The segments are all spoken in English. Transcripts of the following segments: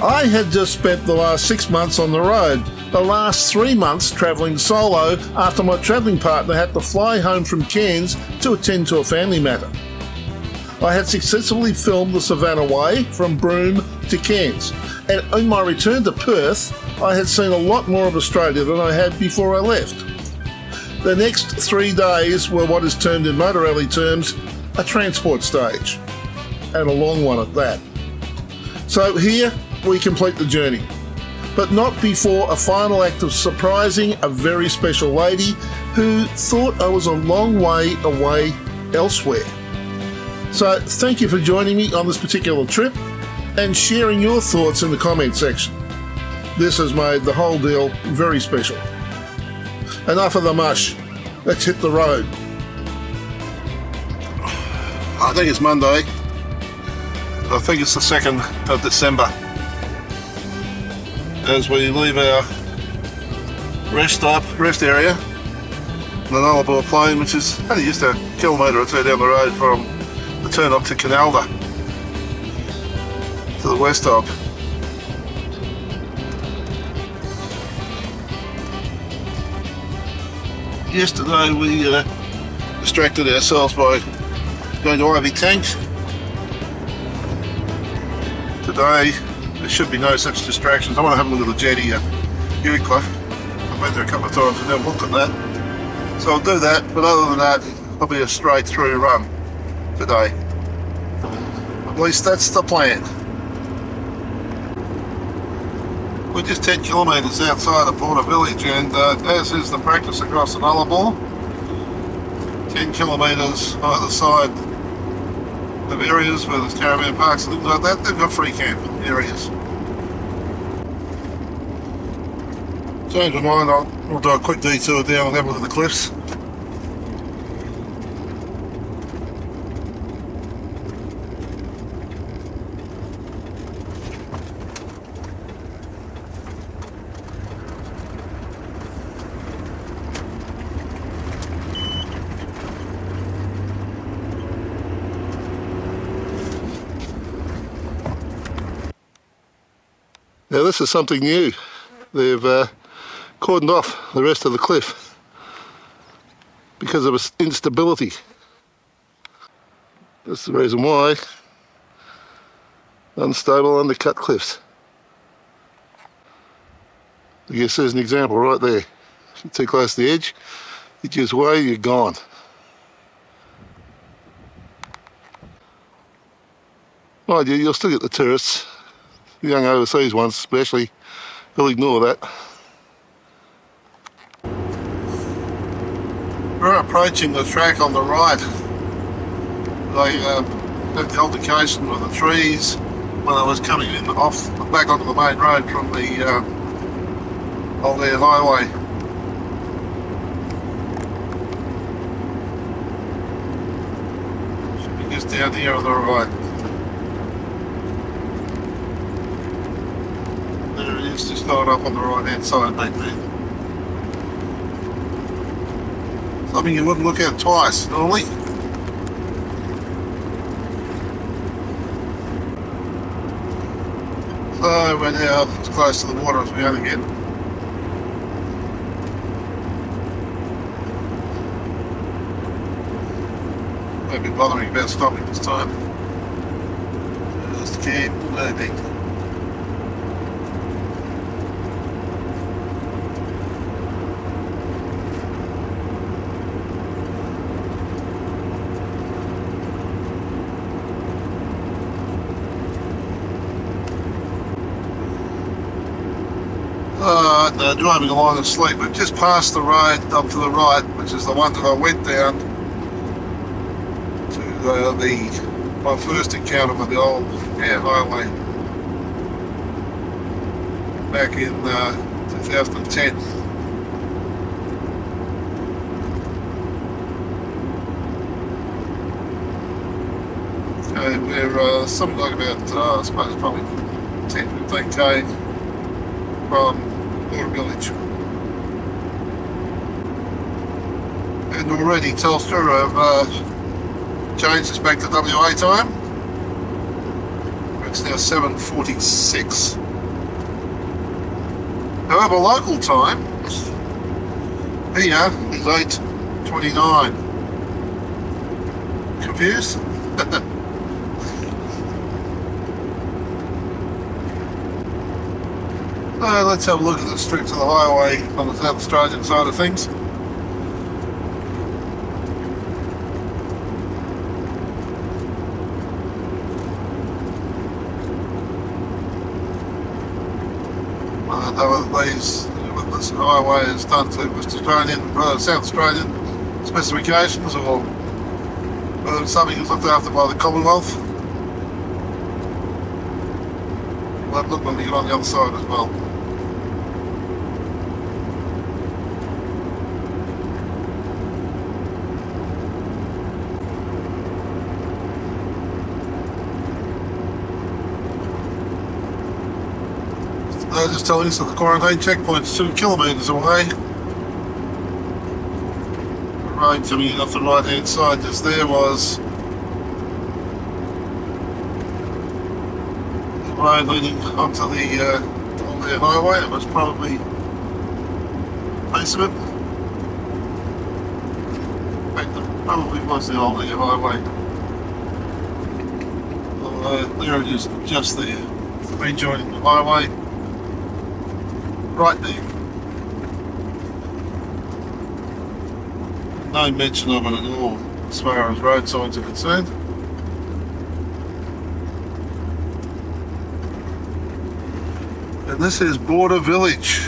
I had just spent the last 6 months on the road, the last 3 months travelling solo after my travelling partner had to fly home from Cairns to attend to a family matter. I had successfully filmed the Savannah Way from Broome to Cairns, and on my return to Perth, I had seen a lot more of Australia than I had before I left. The next 3 days were what is termed in motor rally terms a transport stage, and a long one at that. So here we complete the journey, but not before a final act of surprising a very special lady who thought I was a long way away elsewhere. So thank you for joining me on this particular trip and sharing your thoughts in the comment section. This has made the whole deal very special. Enough of the mush, let's hit the road. I think it's Monday. I think it's the 2nd of December. As we leave our rest area, the Nullarbor plain, which is only just a kilometre or two down the road from the turn up to Canalda, to the west of. Yesterday we distracted ourselves by going to Ivy Tank. Today there should be no such distractions. I want to have a look at the jetty at Eucla. I've been there a couple of times and never looked at that. So I'll do that, but other than that, it'll be a straight through run today. At least that's the plan. We're just 10 kilometres outside of Bunda village, and as is the practice across the Nullarbor, 10 kilometres either side of areas where there's caravan parks and things like that, they've got free camp areas. Change my mind, we'll do a quick detour down and have a look at the cliffs. Now this is something new. They've cordoned off the rest of the cliff because of its instability. That's the reason why. Unstable undercut cliffs. I guess there's an example right there. If you're too close to the edge, it gives way, you're gone. Mind you, you'll still get the tourists. The young overseas ones especially, they'll ignore that. We're approaching the track on the right. They had altercation with the trees when I was coming in back onto the main road from the old air highway. Should be just down here on the right. There it is, just going up on the right hand side back there. Something you wouldn't look at twice normally. So we're now as close to the water as we can get. Won't be bothering about stopping this time. There's the camp, maybe. Driving along asleep. We've just passed the road up to the right, which is the one that I went down to my first encounter with the old air highway back in 2010. And we're something like about, I suppose probably 10-15k from village. And already Telstra have changed us back to WA time. It's now 7:46. However, local time here is 8:29. Confused? Let's have a look at the strips of the highway on the South Australian side of things. What this highway is done to West Australian, South Australian specifications, or whether it's something that's looked after by the Commonwealth. We'll have a look when we get on the other side as well. They're just telling us that the quarantine checkpoint's 2 kilometres away. The road coming in off the right hand side just there was the road leading onto the highway. It was probably most of it. In fact, it probably was the Albany highway. There it is, just there, rejoining the highway. Right there. No mention of it at all as far as road signs are concerned. And this is Border Village.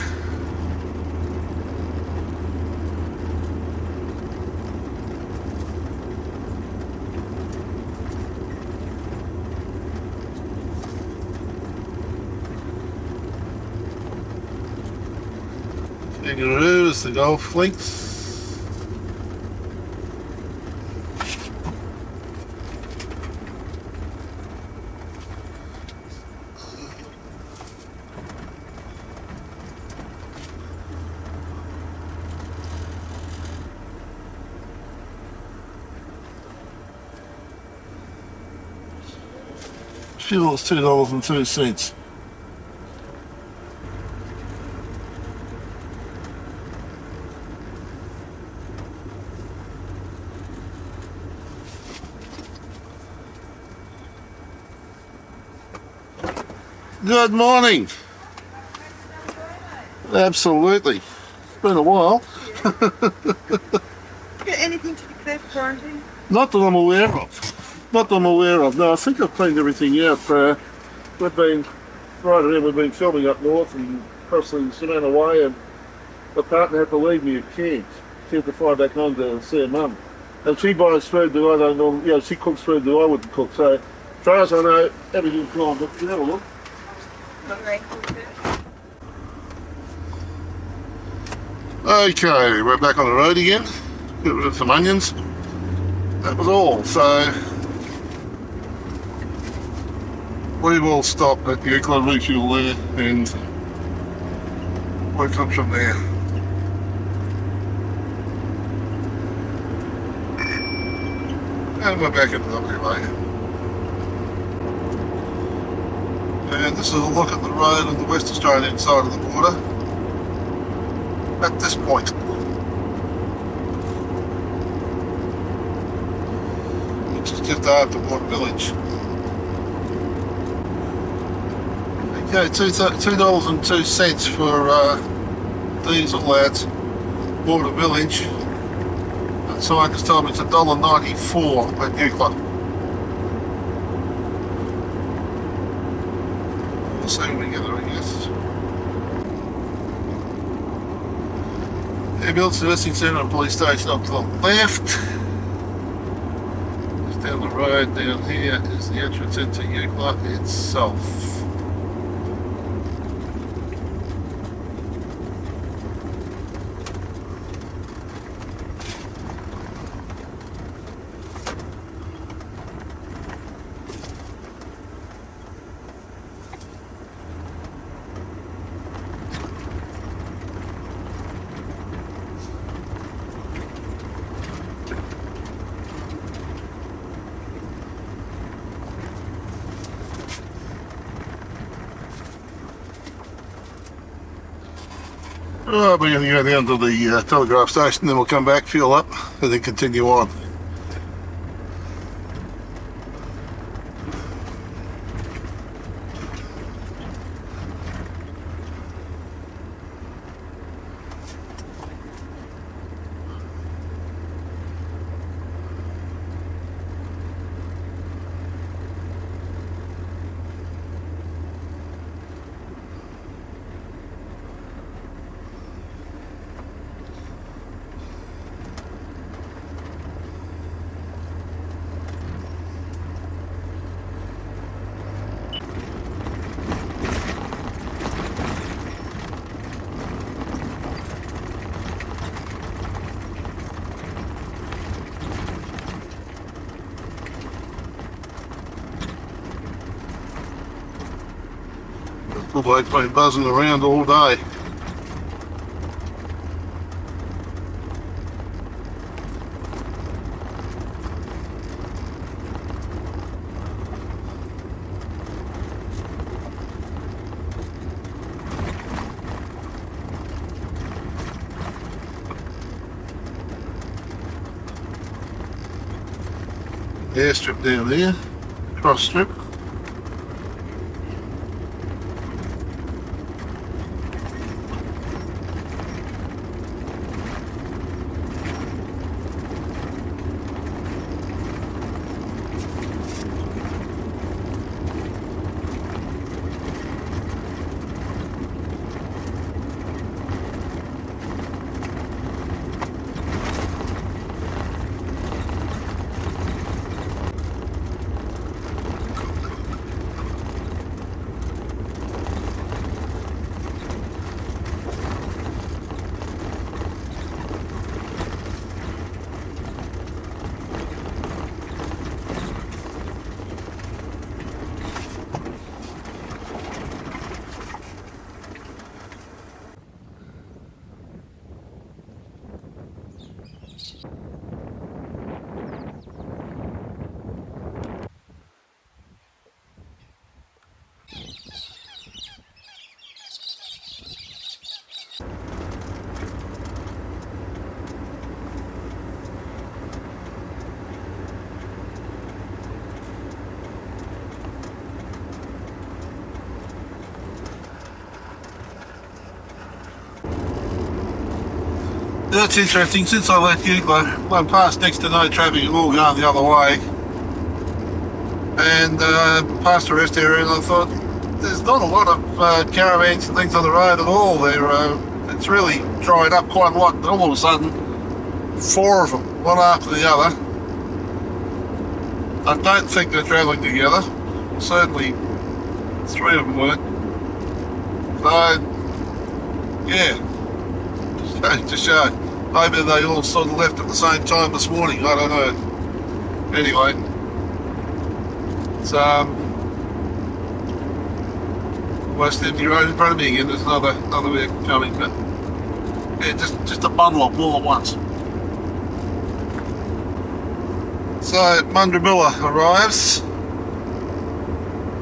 Kangaroos, the golf links. Fuel is $2.02. Good morning. Absolutely. It's been a while. Get anything to declare for quarantine? Not that I'm aware of. Not that I'm aware of. No, I think I've cleaned everything out. We've been right around. We've been filming up north and across the Savannah Way, and my partner had to leave me at Cairns. She had to fly back home to see her mum. And she buys food that I don't normally, you know, she cooks food that I wouldn't cook. So, as far as I know, everything's gone. But you have a look. Okay, we're back on the road again. Get rid of some onions. That was all. So we will stop at Eucla, refuel there, and work on from there. And we're back in WA. And this is a look at the road on the West Australian side of the border at this point. Which is just after Border Village. Okay, $2.02 for diesel at Border Village. That sign has told me it's $1.94 at Eucla. Same together, I guess. Ambulance Nursing Centre and Police Station up to the left. Just down the road down here is the entrance into Eucla itself. Oh, we're going to go down to the telegraph station, then we'll come back, fuel up, and then continue on. The bloke's been buzzing around all day. Airstrip down there, cross strip. That's interesting. Since I left Eucla, I'm past next to no traffic at all going the other way, and past the rest area, and I thought there's not a lot of caravans and things on the road at all. It's really dried up quite a lot, and all of a sudden, 4 of them, one after the other. I don't think they're travelling together. Certainly 3 of them weren't. So, yeah. To show. Maybe they all sort of left at the same time this morning, I don't know. Anyway, it's West End Road in front of me again. There's another vehicle coming, but yeah, just a bundle of all at once. So Mundrabilla arrives,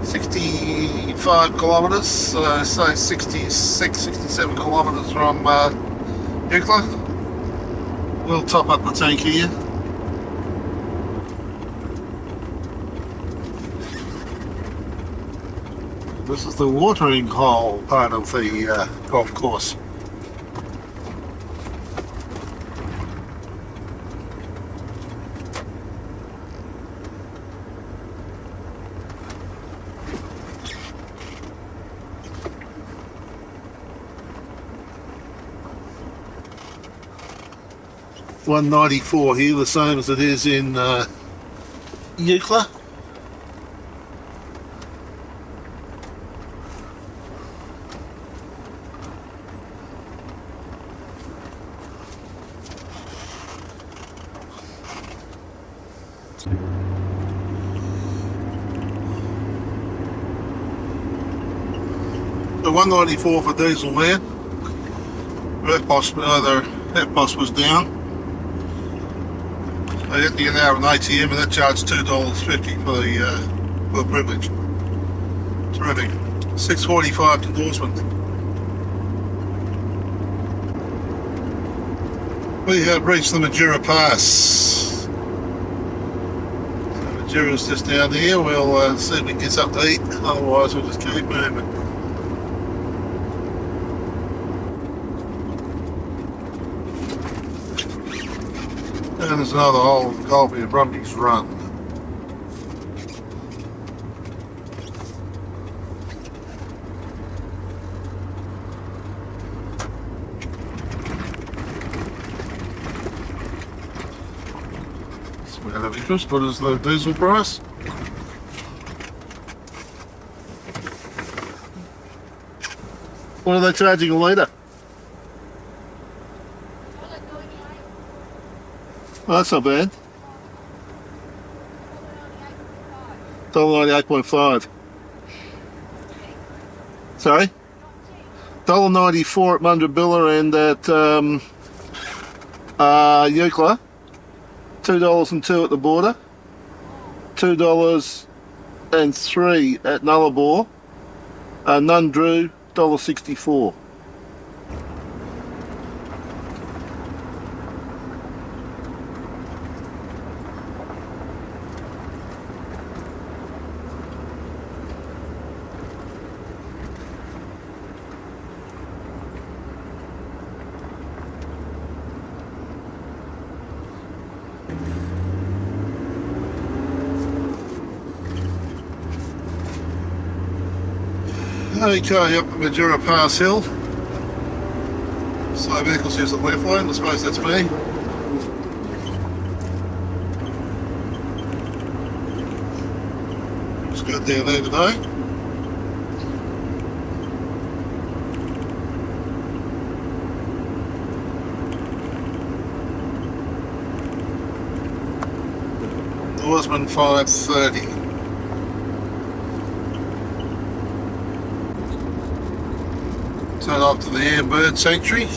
65 kilometres, so say 66, 67 kilometres from Eucla. We'll top up the tank here. This is the watering hole part of the golf course. $194 here, the same as it is in Eucla. The $194 for diesel there. FPOS was down. I had to get out of an ATM and that charged $2.50 for the privilege. Terrific. $6.45 to Norseman. We have reached the Madura Pass. Madura's just down here. We'll see if we can get something to eat, otherwise we'll just keep moving. And there's another hole in Colby of Brumby's Run. So we have interest. What is the diesel price? What are they charging a litre? Oh, that's not bad. $1.98.5. Sorry? $1.94 at Mundrabilla and at Eucla. $2.02 at the border. $2.03 at Nullarbor. Nundrew, $1.64. Okay, up the Madura Pass Hill. So vehicles use the left lane, I suppose that's me. Just got down there today. Norseman 530. Turn off to the air bird sanctuary.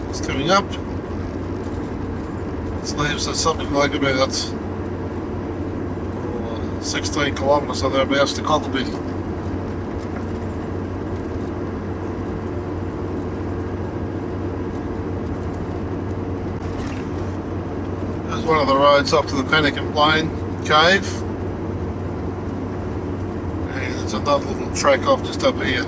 It's coming up. It leaves us something like about 16 kilometres or thereabouts to Cocklebiddy. There's one of the roads up to the Panic and Plain cave. And there's another little track off just up here.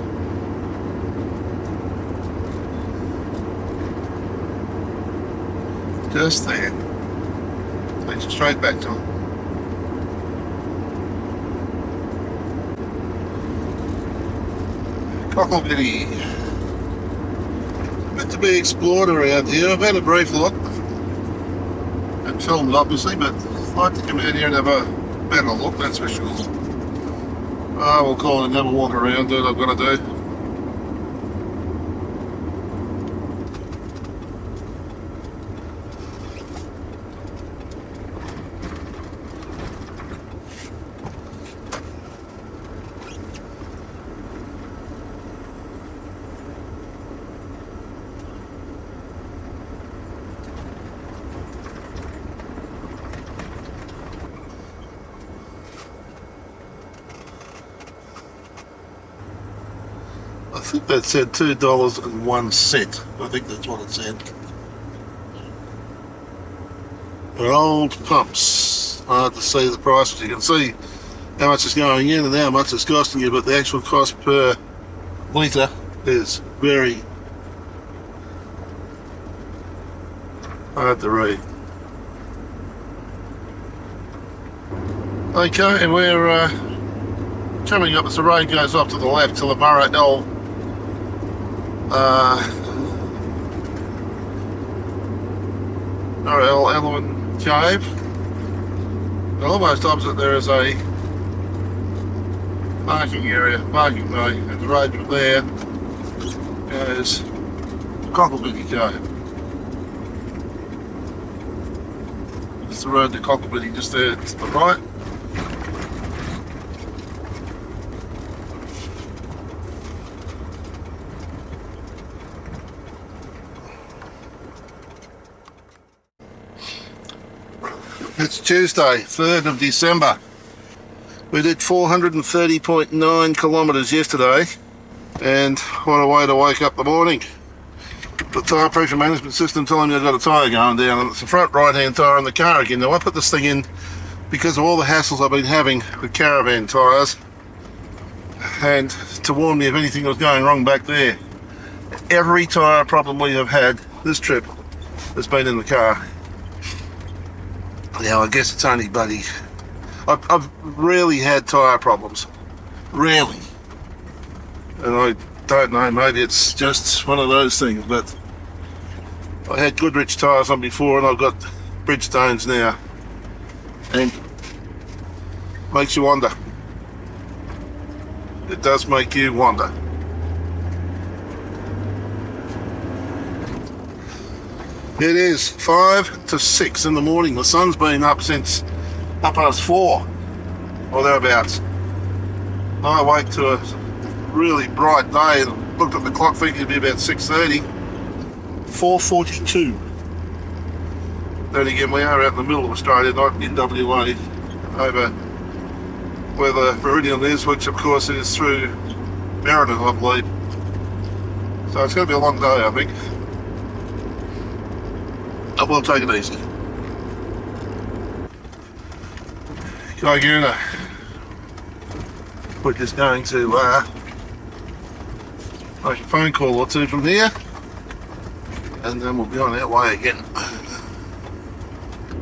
Just there. Takes you straight back to it. Cocklebiddy. A bit to be explored around here. I've had a brief look and filmed obviously, but I'd like to come out here and have a better look, that's for sure. We'll call it and have a walk around, do what I've got to do. I think that said $2.01. I think that's what it said. They're old pumps. Hard to see the prices. You can see how much is going in and how much it's costing you, but the actual cost per litre is very hard to read. Okay, and we're coming up as the road goes off to the left to the Merredin Albany cave. And almost opposite there is a parking area, parking bay, and the road from there goes Cocklebiddy cave. It's the road to Cocklebiddy just there to the right. It's Tuesday, 3rd of December. We did 430.9 kilometres yesterday, and what a way to wake up the morning. the tyre pressure management system telling me I've got a tyre going down, and it's the front right hand tyre on the car again. Now I put this thing in because of all the hassles I've been having with caravan tyres, and to warn me if anything was going wrong back there. Every tyre problem we have had this trip has been in the car. Now I guess it's only bloody... I've rarely had tyre problems. Rarely. And I don't know, maybe it's just one of those things, but I had Goodrich tyres on before and I've got Bridgestones now. And makes you wonder. It does make you wonder. It is 5 to 6 in the morning. The sun's been up since 4:30 or thereabouts. I wake to a really bright day and looked at the clock thinking it'd be about 6:30. 4:42. Then again, we are out in the middle of Australia, not in WA, over where the Merredin is, which of course is through Merredin, I believe. So it's going to be a long day, I think. I will take it easy. Caiguna. We're just going to make a phone call or two from here, and then we'll be on our way again.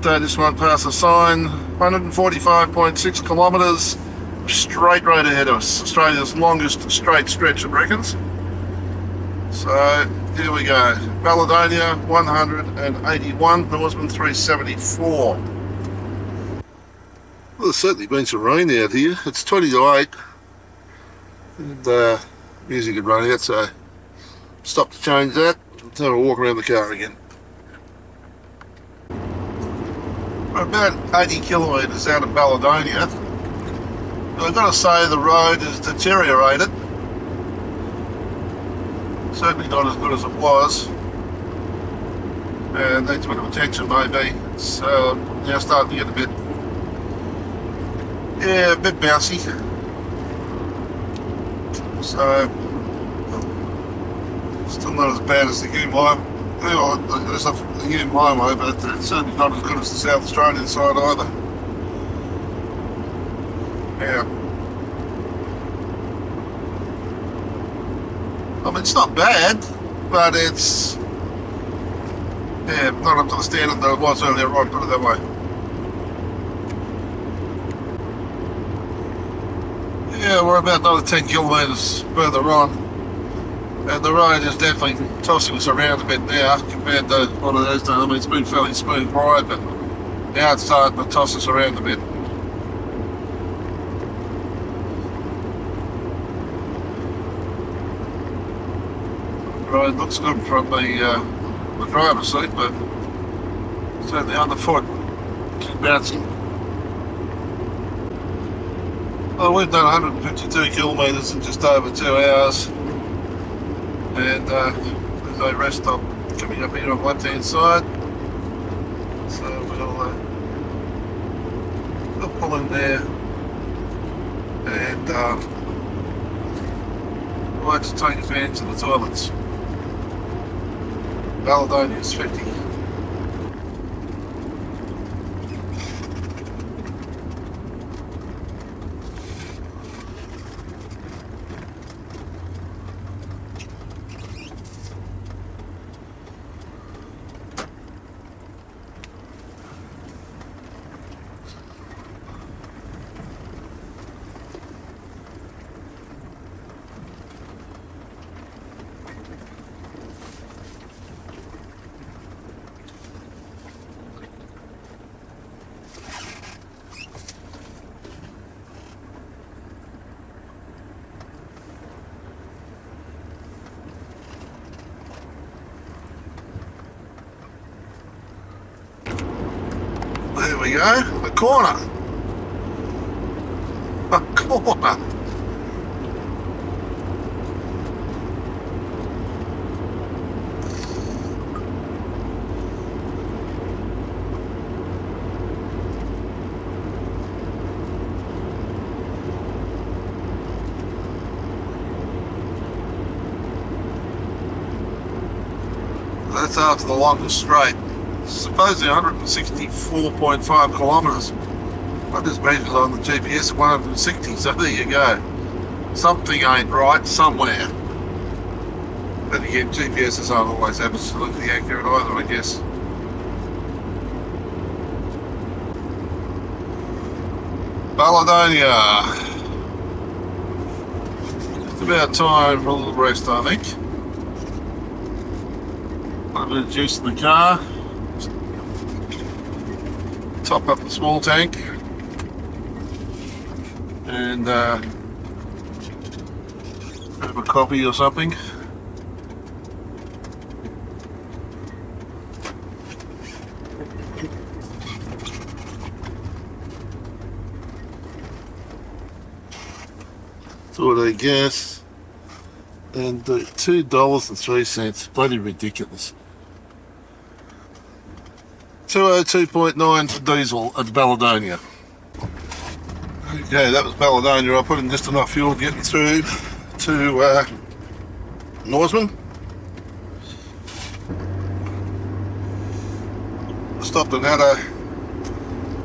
So this one past the sign, 145.6 kilometres, straight road ahead of us. Australia's longest straight stretch, it reckons. So here we go. Balladonia 181, Norseman 374. Well, there's certainly been some rain out here. It's 20 to 8. And music had run out, so stop to change that. Let's have a walk around the car again. We're about 80 kilometres out of Balladonia. I've got to say the road has deteriorated. Certainly not as good as it was, and needs a bit of attention maybe. It's now starting to get a bit bouncy. So still not as bad as the Eucla. It's not the Eucla, but it's certainly not as good as the South Australian side either. Yeah. I mean, it's not bad, but it's not up to the standard that it was earlier on, put it that way. Yeah, we're about another 10 kilometres further on, and the road is definitely tossing us around a bit now compared to what it has done. I mean, it's been fairly smooth prior, but now it's starting to toss us around a bit. Road looks good from the driver's seat, but certainly underfoot, keep bouncing. Well, we've done 152 kilometres in just over 2 hours, and there's a rest stop coming up here on the left hand side, so we'll pull in there and we'll have to take advantage of the toilets. Balladonia is 50. There we go, a corner. A corner. That's after the longest straight. Supposedly 164.5 kilometres. I just measured on the GPS 160, so there you go. Something ain't right somewhere. But again, GPSs aren't always absolutely accurate either, I guess. Balladonia. It's about time for a little rest, I think. A bit of juice in the car. Top up the small tank. And have a coffee or something. Thought I guess. And $2.03. Bloody ridiculous. 202.9 for diesel at Balladonia. Okay, that was Balladonia. I put in just enough fuel getting through to Norseman. Stopped and had a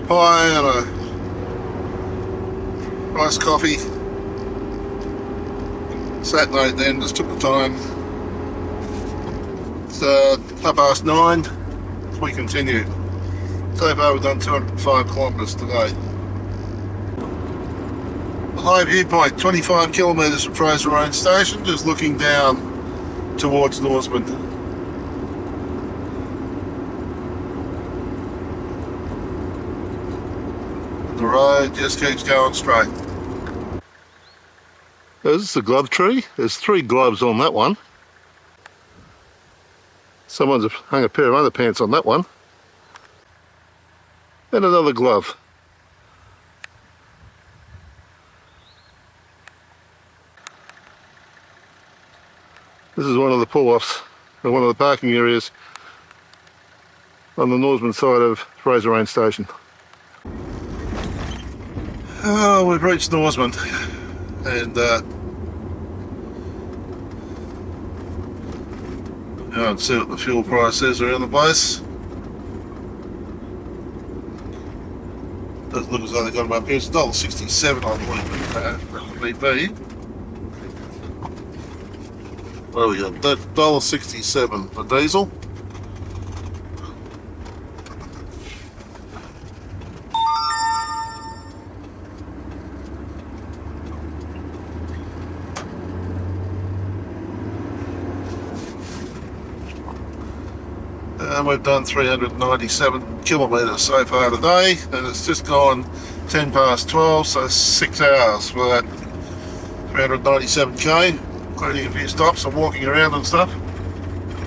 pie and a iced coffee. Sat late then, just took the time. It's 9:30. We continue. So far we've done 205 kilometres today. The high viewpoint, 25 kilometres from Fraser Range Station, just looking down towards Norseman. The road just keeps going straight. This is the glove tree. There's 3 gloves on that one. Someone's hung a pair of underpants on that one. And another glove. This is one of the pull-offs, and one of the parking areas on the Norseman side of Fraser Range Station. Oh, we've reached Norseman, and go and see what the fuel price is around the place. Doesn't look as though they've got them up here. It's $1.67 I believe BP. Well, we got $1.67 for diesel. And we've done 397 kilometres so far today, and it's just gone 10 past 12, so 6 hours for that 397k, including a few stops and walking around and stuff.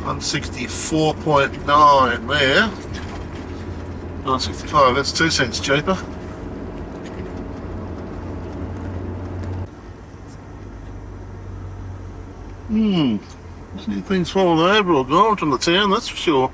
164.9 there. 165, that's 2 cents cheaper. See things falling over or gone from the town, that's for sure.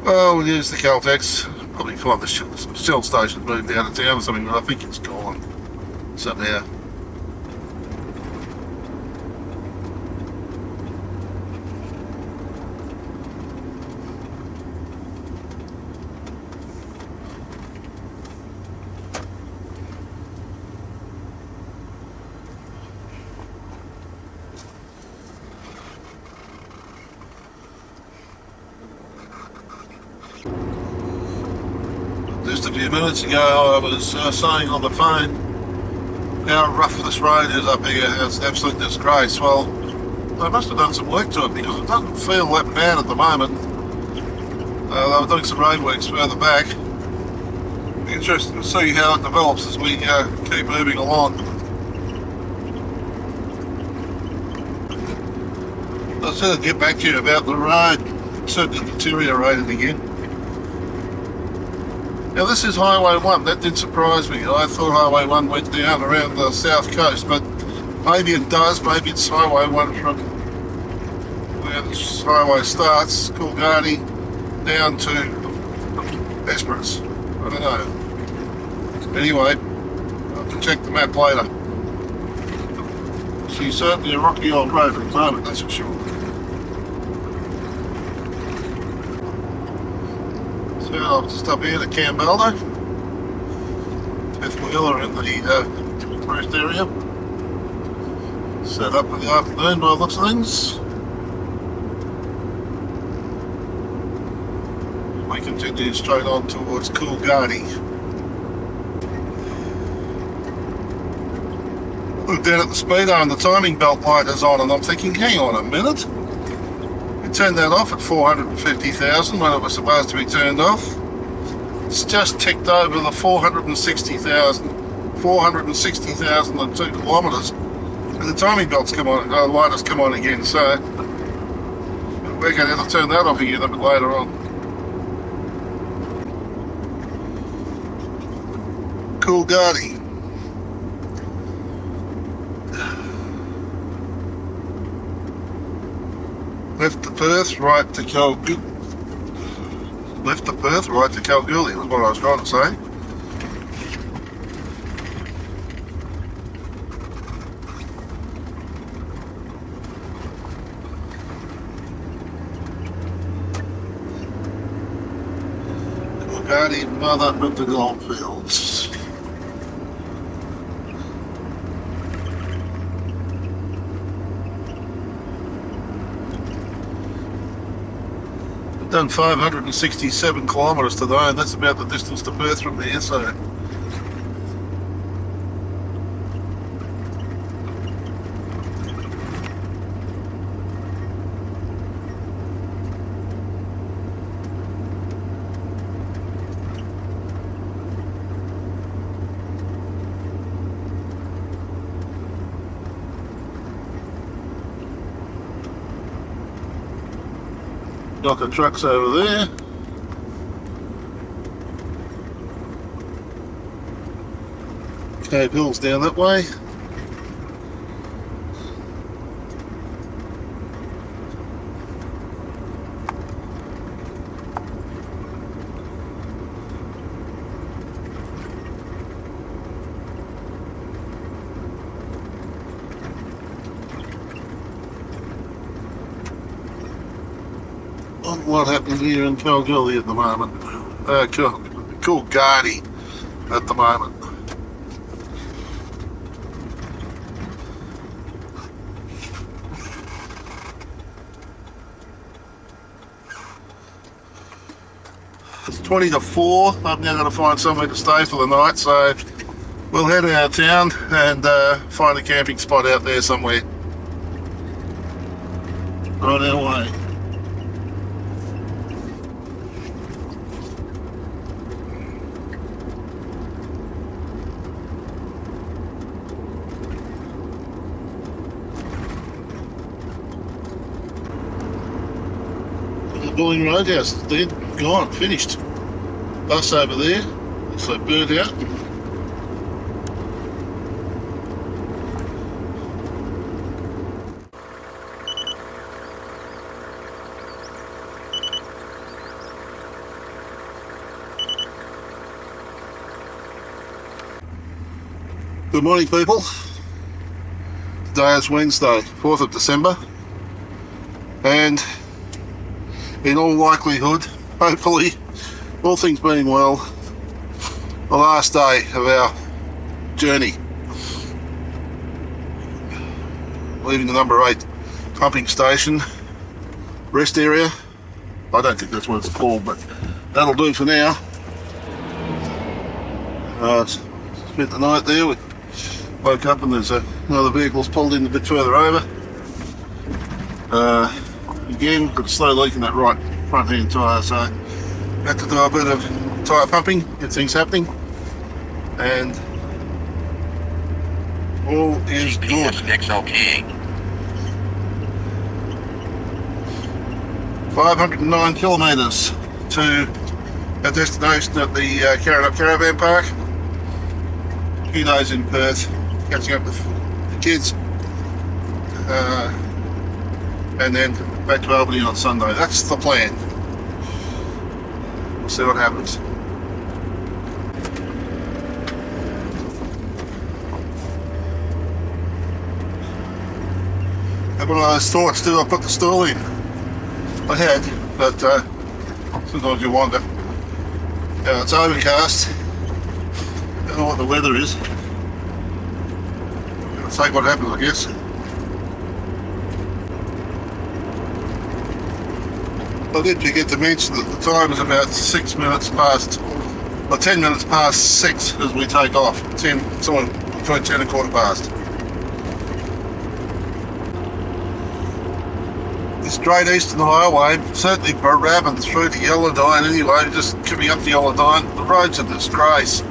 Well, we'll use the Caltex. Probably find the Shell station's moved out of town or something, but I think it's gone somehow. Just a few minutes ago I was saying on the phone how rough this road is up here. It's an absolute disgrace. Well, they must have done some work to it because it doesn't feel that bad at the moment. They were doing some roadworks further back. Interesting to see how it develops as we keep moving along. I said I'd get back to you about the road. It's certainly deteriorated again. Now this is Highway 1, that did surprise me. I thought Highway 1 went down around the south coast, but maybe it does. Maybe it's Highway 1 from where this highway starts, Coolgardie, down to Esperance. I don't know. Anyway, I'll have to check the map later. She's certainly a rocky old road at the moment, that's for sure. So I'll just up here to Campbell, fifth wheeler in the tourist area. Set up for the afternoon by the looks of things. We continue straight on towards Coolgardie. Look down at the speedo and the timing belt light is on, and I'm thinking, hang on a minute. We turned that off at 450,000 when it was supposed to be turned off. It's just ticked over the 460,002 kilometres. And the timing belt's come on, light has come on again, so we're going to have to turn that off again a bit later on. Coolgardie. Left to PERTH, right to Caiguna. Left to PERTH, right to Caiguna, was what I was trying to say. Coolgardie, mother of the goldfields. Done 567 kilometres today, and that's about the distance to PERTH from there, so dock of trucks over there. Cave Hill's down that way. What happens here in Coolgardie at the moment? Coolgardie at the moment. It's 20 to 4. I'm now going to find somewhere to stay for the night, so we'll head out of town and find a camping spot out there somewhere. On our way. Bullabulling Roadhouse is dead, gone, finished. Bus over there, also burnt out. Good morning, people. Today is Wednesday, 4th of December, and in all likelihood, hopefully, all things being well, the last day of our journey. Leaving the number 8 pumping station, rest area. I don't think that's what it's called, but that'll do for now. Spent the night there with woke up and there's another vehicle's pulled in a bit further over. Again, got a slow leak in that right front hand tyre, so had to do a bit of tyre pumping, get things happening, and all is good. 509 kilometres to our destination at the Caravan Park. A few days in Perth, catching up with the kids, and then back to Albany on Sunday. That's the plan. We'll see what happens. Had one of those thoughts, do I put the stall in? I had, but sometimes you wonder. It's overcast. Don't know what the weather is. I'll take what happens, I guess. I did forget to mention that the time is about 6 minutes past, or 10 minutes past 6 as we take off. 10, somewhere between 10 and quarter past. This Great Eastern Highway, certainly Barabin through to Yellowdine anyway, just coming up to Yellowdine, the road's a disgrace.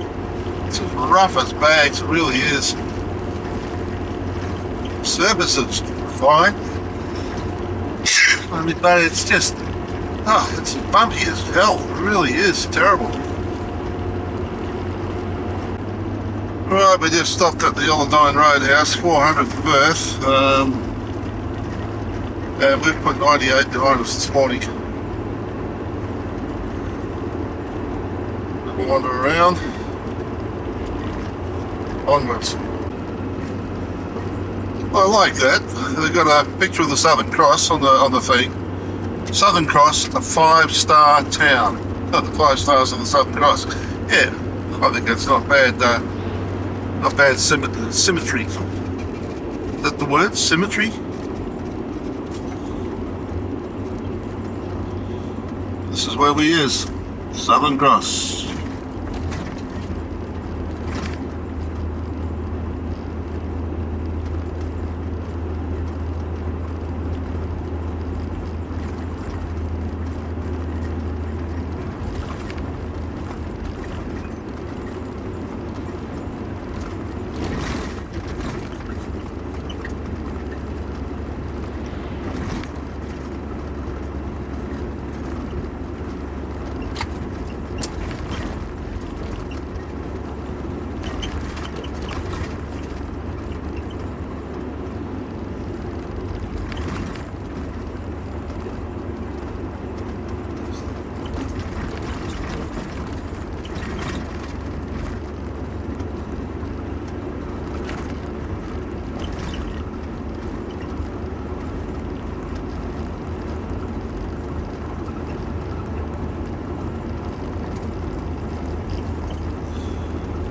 It's as rough as bags, it really is. Service is fine, but it's just, it's bumpy as hell, it really is terrible. Right, we just stopped at the Yellowdine Roadhouse, 400th berth. And we've put 98 behind us this morning. We'll wander around. Onwards. I like that. They've got a picture of the Southern Cross on the thing. Southern Cross, a 5-star town. Oh, the 5 stars of the Southern Cross. Yeah, I think that's not bad. Not bad symmetry. Is that the word? Symmetry? This is where we is, Southern Cross.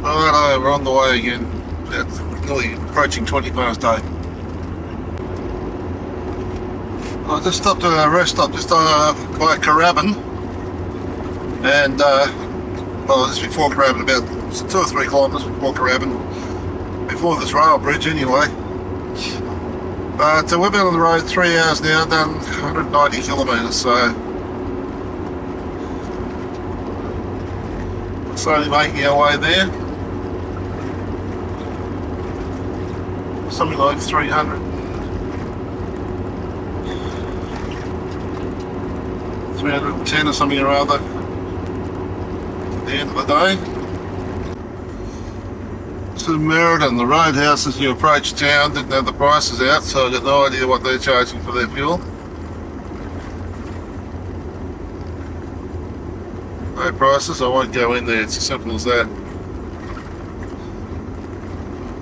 Righto, we're on the way again. It's nearly approaching 20 past 8. I just stopped at a rest stop just by Caravan, and well, this is before Caravan, about 2 or 3 kilometres before Caravan, before this rail bridge anyway. But we've been on the road 3 hours now, done 190 kilometres, so slowly making our way there. Something like 310 or something or other at the end of the day. To Merredin, the roadhouse as you approach town, didn't have the prices out, so I've got no idea what they're charging for their fuel. No prices, I won't go in there, it's as simple as that.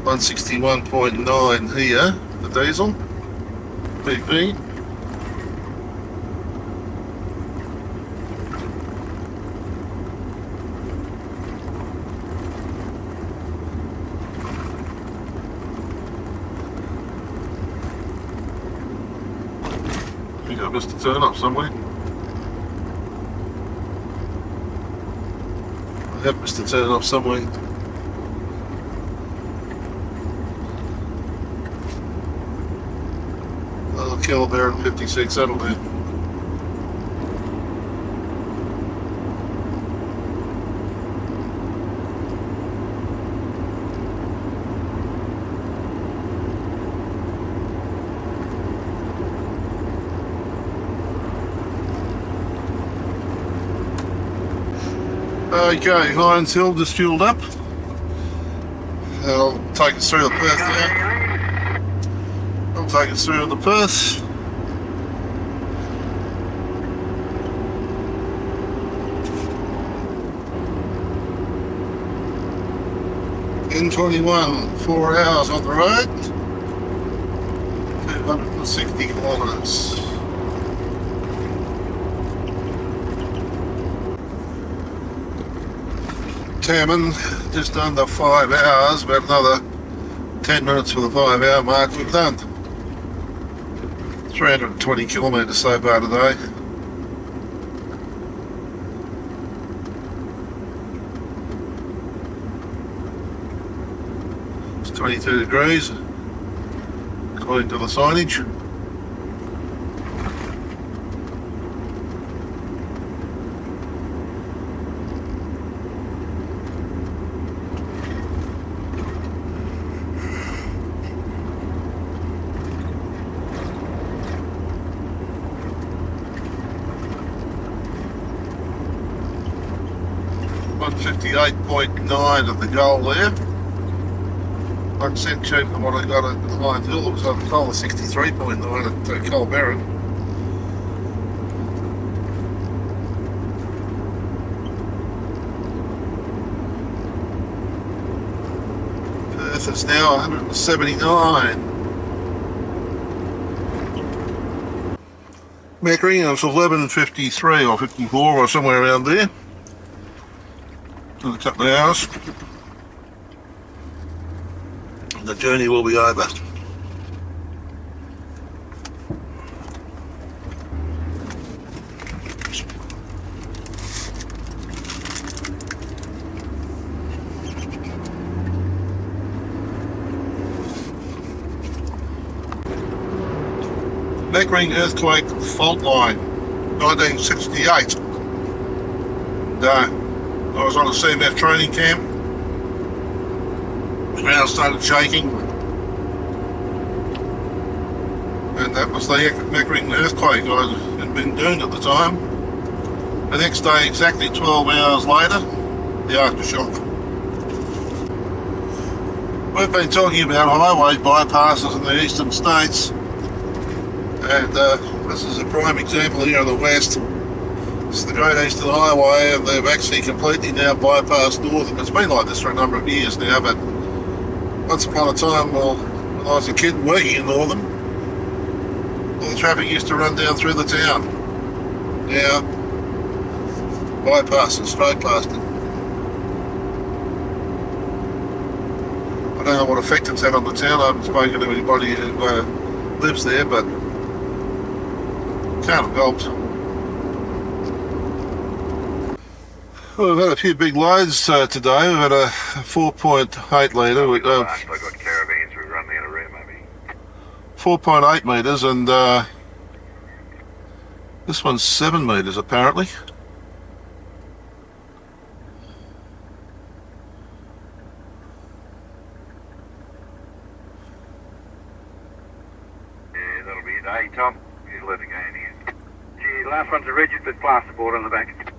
161.9 here, the diesel, PP. I think I missed a turn up somewhere. I have missed a turn up somewhere. Caliber 56, that'll do. Okay, Lions Hill just fueled up. I'll take us through the Perth now. I'll take us through the Perth. N21, 4 hours on the road, 260 kilometres. Tammin, just under 5 hours, about another 10 minutes for the 5 hour mark. We've done 320 kilometres so far today. It's 22 degrees according to the signage. .58.9 of the goal there. Like a cent cheaper than what I got at Lions Hill. It was on $63.9 at Coolgardie. Perth is now 179. Meckering, it's 11.53 or 54 or somewhere around there. In a couple of hours, the journey will be over. Meckering earthquake fault line, 1968. I was on a CMF training camp. The ground started shaking, and that was the Meckering earthquake I had been doing at the time. The next day, exactly 12 hours later, the aftershock. We've been talking about highway bypasses in the eastern states, and this is a prime example here in the west. It's the Great Eastern Highway, and they've actually completely now bypassed Northern. It's been like this for a number of years now, but once upon a time, well, when I was a kid working in Northern, all the traffic used to run down through the town. Now, bypassing straight past it. I don't know what effect it's had on the town. I haven't spoken to anybody who lives there, but can't have helped. Well, we've had a few big loads today. We've had a 4.8 litre. I got caravans, we run out of room, maybe. 4.8 metres, and this one's 7 metres apparently. Yeah, that'll be it. Hey, Tom, you let it go in here. Gee, last one's a rigid with plasterboard on the back.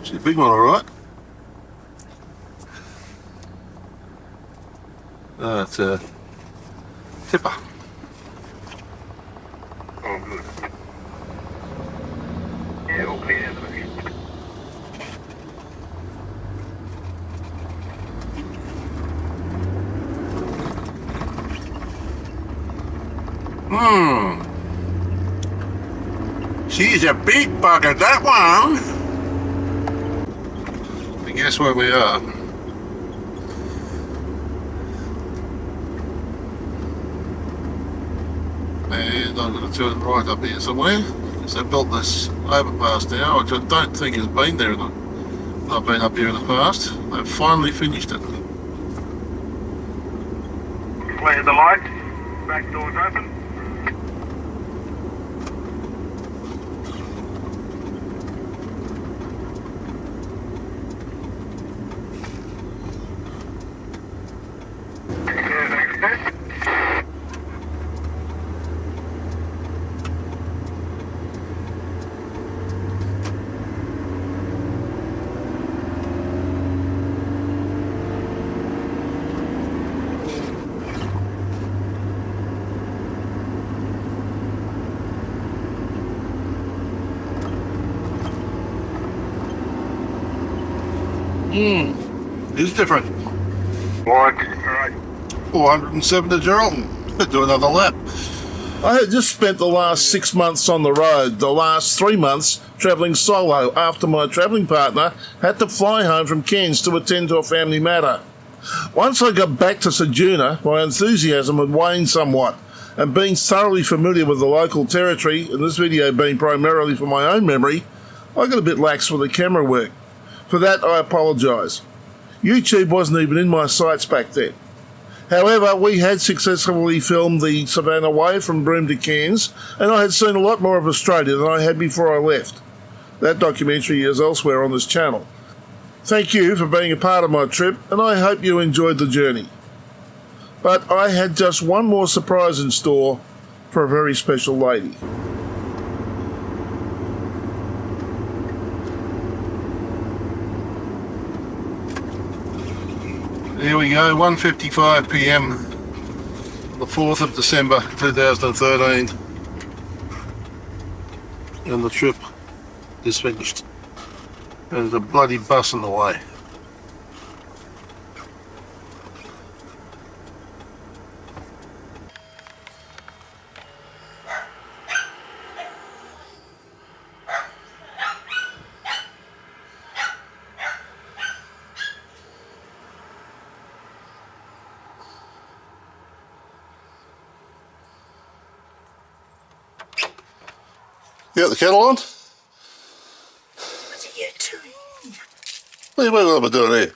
It's a big one, alright. It's a tipper. Oh, good. Yeah, all clear in the back. She's a big bugger, that one. And guess where we are? And I'm going to turn right up here somewhere, because they've built this overpass now, which I don't think has been there in I've been up here in the past. They've finally finished it. Clear the lights. Back doors open. It's different. Alright. 407 to Geraldton. Do another lap. I had just spent the last 6 months on the road, the last 3 months travelling solo after my travelling partner had to fly home from Cairns to attend to a family matter. Once I got back to Caiguna, my enthusiasm had waned somewhat, and being thoroughly familiar with the local territory, and this video being primarily for my own memory, I got a bit lax with the camera work. For that, I apologise. YouTube wasn't even in my sights back then. However, we had successfully filmed the Savannah Way from Broome to Cairns, and I had seen a lot more of Australia than I had before I left. That documentary is elsewhere on this channel. Thank you for being a part of my trip, and I hope you enjoyed the journey. But I had just one more surprise in store for a very special lady. Here we go, 1:55 PM, the 4th of December 2013, and the trip is finished. There's a bloody bus in the way. You got the kettle on? What are you doing? What am I doing here?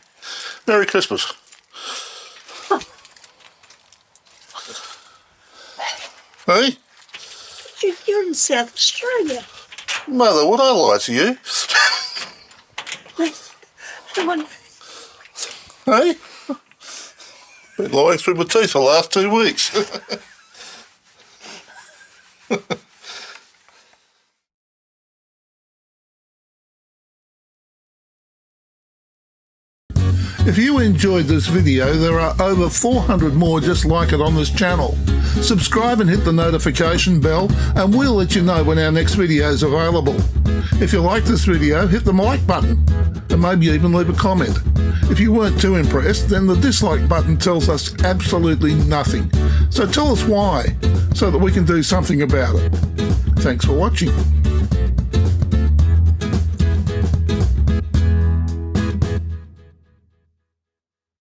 Merry Christmas. Hey? You're in South Australia. Mother, would I lie to you? Come on. Hey? Been lying through my teeth the last 2 weeks. If you enjoyed this video, there are over 400 more just like it on this channel. Subscribe and hit the notification bell, and we'll let you know when our next video is available. If you like this video, hit the like button, and maybe even leave a comment. If you weren't too impressed, then the dislike button tells us absolutely nothing. So tell us why, so that we can do something about it. Thanks for watching.